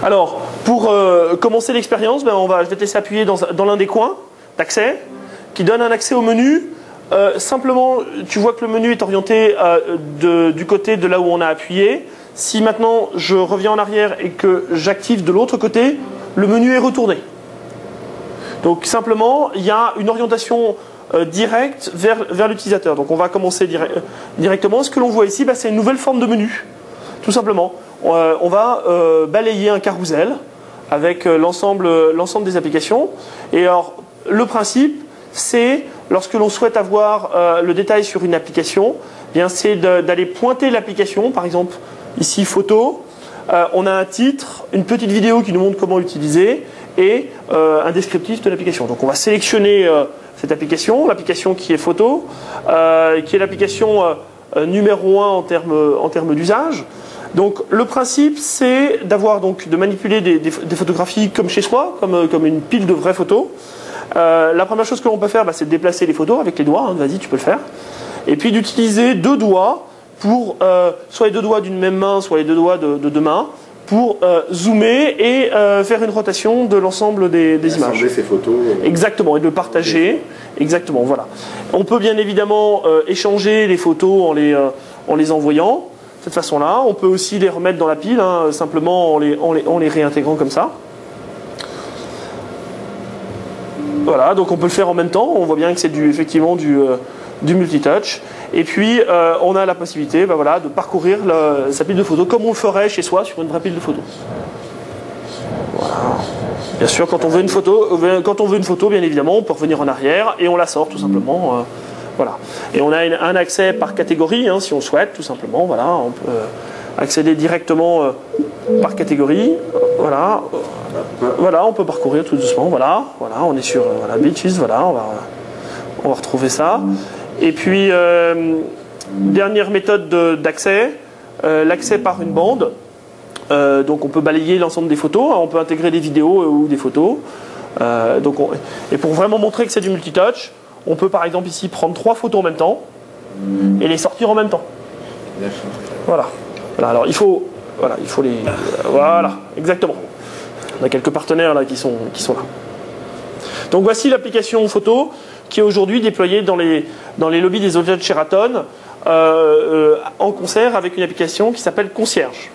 Alors, pour commencer l'expérience, ben je vais te laisser appuyer dans l'un des coins d'accès qui donne un accès au menu. Simplement, tu vois que le menu est orienté du côté de là où on a appuyé. Si maintenant je reviens en arrière et que j'active de l'autre côté, le menu est retourné. Donc simplement, il y a une orientation directe vers l'utilisateur. Donc on va commencer directement. Ce que l'on voit ici, ben, c'est une nouvelle forme de menu. Tout simplement. On va balayer un carrousel avec l'ensemble des applications. Et alors, le principe, c'est, lorsque l'on souhaite avoir le détail sur une application, bien c'est d'aller pointer l'application, par exemple, ici, photo. On a un titre, une petite vidéo qui nous montre comment l'utiliser et un descriptif de l'application. Donc on va sélectionner cette application, l'application qui est photo, qui est l'application numéro 1 en termes d'usage. Donc le principe, c'est de manipuler des photographies comme chez soi, comme une pile de vraies photos. La première chose que l'on peut faire, c'est de déplacer les photos avec les doigts. Hein, vas-y, tu peux le faire. Et puis d'utiliser deux doigts pour soit les deux doigts d'une même main, soit les deux doigts de deux mains, pour zoomer et faire une rotation de l'ensemble des images. Assembler ces photos. Exactement, et de le partager. Exactement, voilà. On peut bien évidemment échanger les photos en les envoyant. De cette façon-là, on peut aussi les remettre dans la pile, hein, simplement en les réintégrant comme ça. Voilà, donc on peut le faire en même temps. On voit bien que c'est effectivement du multitouch. Et puis, on a la possibilité de parcourir sa pile de photos comme on le ferait chez soi sur une vraie pile de photos. Voilà. Bien sûr, quand on veut une photo, bien évidemment, on peut revenir en arrière et on la sort tout simplement. Voilà. Et on a un accès par catégorie, hein, si on le souhaite, tout simplement. Voilà, on peut accéder directement par catégorie. Voilà. Voilà, on peut parcourir tout doucement. Voilà, on est sur Beaches. Voilà, on va retrouver ça. Et puis, dernière méthode d'accès, l'accès par une bande. Donc on peut balayer l'ensemble des photos, hein, on peut intégrer des vidéos ou des photos. Et pour vraiment montrer que c'est du multitouch, on peut par exemple ici prendre 3 photos en même temps et les sortir en même temps. Voilà. Alors il faut les... Voilà, exactement. On a quelques partenaires là qui sont là. Donc voici l'application photo qui est aujourd'hui déployée dans les lobbies des hôtels Sheraton en concert avec une application qui s'appelle Concierge.